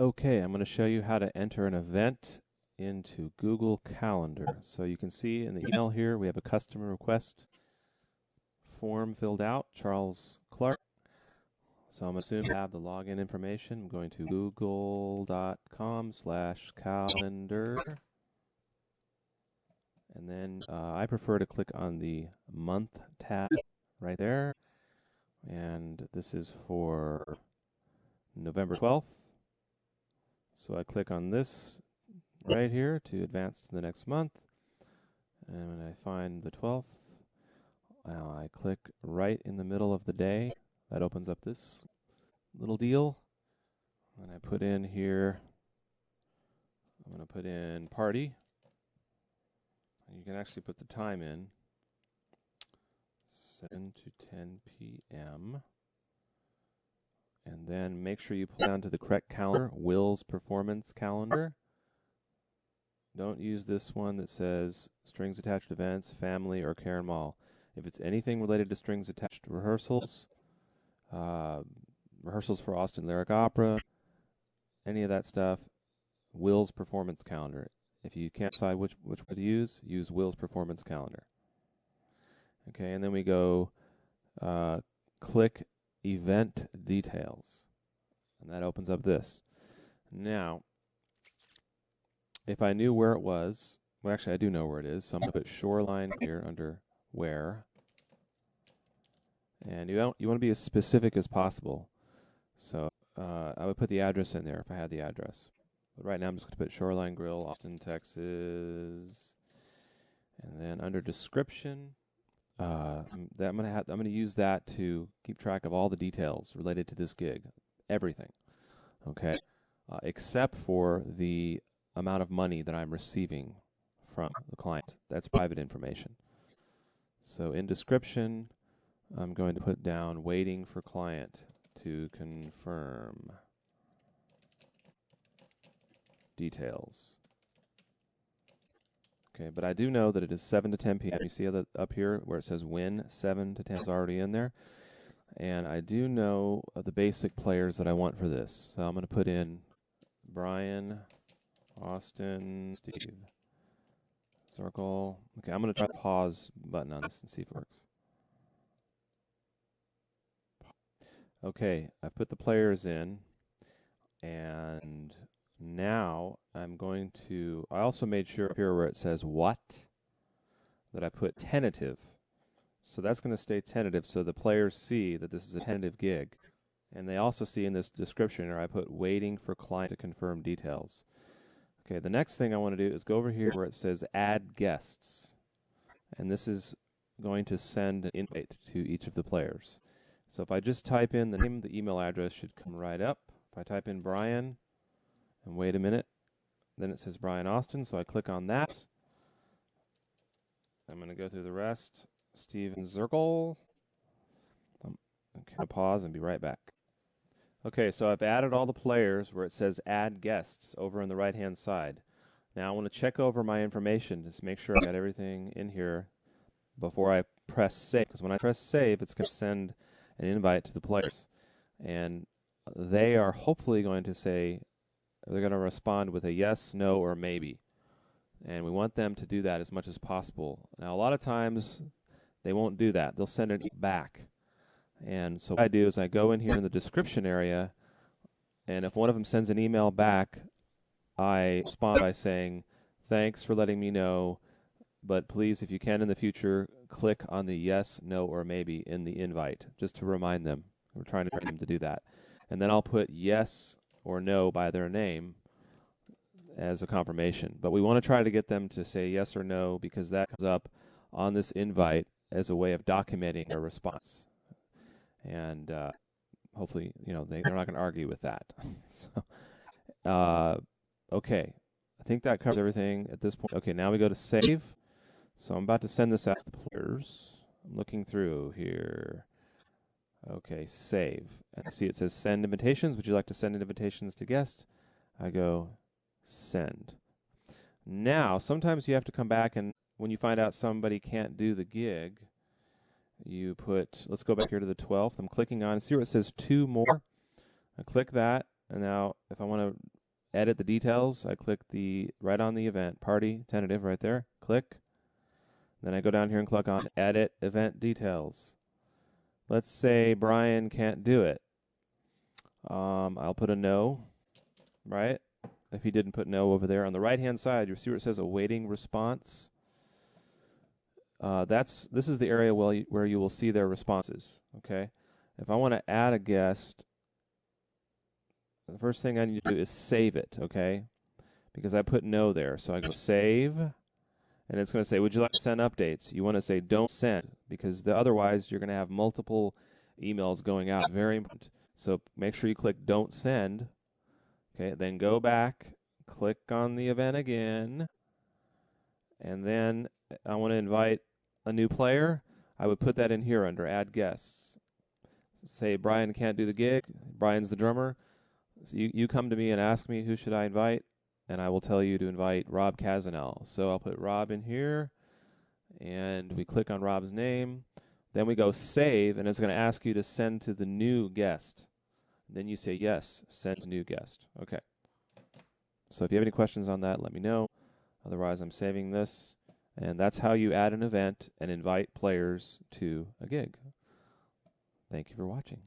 Okay, I'm going to show you how to enter an event into Google Calendar. So you can see in the email here we have a customer request form filled out, Charles Clark. So I'm assuming I have the login information. I'm going to google.com/calendar. And then I prefer to click on the month tab right there. And this is for November 12th. So I click on this right here to advance to the next month. And when I find the 12th, I click right in the middle of the day. That opens up this little deal. And I put in here, I'm going to put in party. And you can actually put the time in, 7 to 10 p.m. And then make sure you pull down to the correct calendar, Will's Performance Calendar. Don't use this one that says strings attached events, family, or Karen Mall. If it's anything related to strings attached rehearsals, rehearsals for Austin Lyric Opera, any of that stuff, Will's Performance Calendar. If you can't decide which one to use Will's Performance Calendar. Okay, and then we go click Event Details, and that opens up this. Now, if I knew where it was, well, actually I do know where it is, so I'm going to put Shoreline here under Where. And you want to be as specific as possible. So I would put the address in there if I had the address. But right now I'm just going to put Shoreline Grill, Austin, Texas. And then under description, I'm going to use that to keep track of all the details related to this gig, everything. Okay, except for the amount of money that I'm receiving from the client. That's private information. So in description, I'm going to put down waiting for client to confirm details. Okay, but I do know that it is 7 to 10 p.m. You see that up here where it says when, 7 to 10 is already in there. And I do know the basic players that I want for this. So I'm going to put in Brian, Austin, Steve, circle. Okay, I'm going to try the pause button on this and see if it works. Okay, I've put the players in, and now I'm going to, I also made sure up here where it says what, that I put tentative. So that's going to stay tentative so the players see that this is a tentative gig. And they also see in this description where I put waiting for client to confirm details. Okay, the next thing I want to do is go over here where it says add guests. And this is going to send an invite to each of the players. So if I just type in the name, the email address should come right up. If I type in Brian, and wait a minute, then it says Brian Austin, so I click on that. I'm going to go through the rest. Steven Zirkle. Okay, pause and be right back. Okay, so I've added all the players where it says add guests over on the right-hand side. Now I want to check over my information just to make sure I got everything in here before I press save. Because when I press save, it's going to send an invite to the players. And they are hopefully going to say, they're going to respond with a yes, no, or maybe. And we want them to do that as much as possible. Now, a lot of times, they won't do that. They'll send it back. And so what I do is I go in here in the description area, and if one of them sends an email back, I respond by saying, thanks for letting me know, but please, if you can in the future, click on the yes, no, or maybe in the invite, just to remind them. We're trying to train them to do that. And then I'll put yes or no by their name as a confirmation. But we want to try to get them to say yes or no because that comes up on this invite as a way of documenting their response. And hopefully, they're not going to argue with that. So, okay. I think that covers everything at this point. Okay, now we go to save. So I'm about to send this out to the players. I'm looking through here. Okay, save. And see it says send invitations. Would you like to send invitations to guests? I go send. Now, sometimes you have to come back and when you find out somebody can't do the gig, you put, let's go back here to the 12th. I'm clicking on, see where it says 2 more? I click that, And now if I want to edit the details, I click right on the event, party, tentative, right there. Click. Then I go down here and click on Edit Event Details. Let's say Brian can't do it. I'll put a no, right? If he didn't put no over there. On the right-hand side, you see where it says Awaiting Response? This is the area where you will see their responses, okay? If I want to add a guest, the first thing I need to do is save it, okay? Because I put no there. So I go save, and it's going to say, would you like to send updates? You want to say don't send, because otherwise you're going to have multiple emails going out. It's very important. So make sure you click don't send. Okay, then go back, click on the event again, and then I want to invite a new player. I would put that in here under add guests. Say Brian can't do the gig. Brian's the drummer. So you come to me and ask me who should I invite, and I will tell you to invite Rob Kazanel. So I'll put Rob in here, and we click on Rob's name. Then we go save, and it's going to ask you to send to the new guest. Then you say yes, send to new guest. Okay. So if you have any questions on that, let me know. Otherwise, I'm saving this. And that's how you add an event and invite players to a gig. Thank you for watching.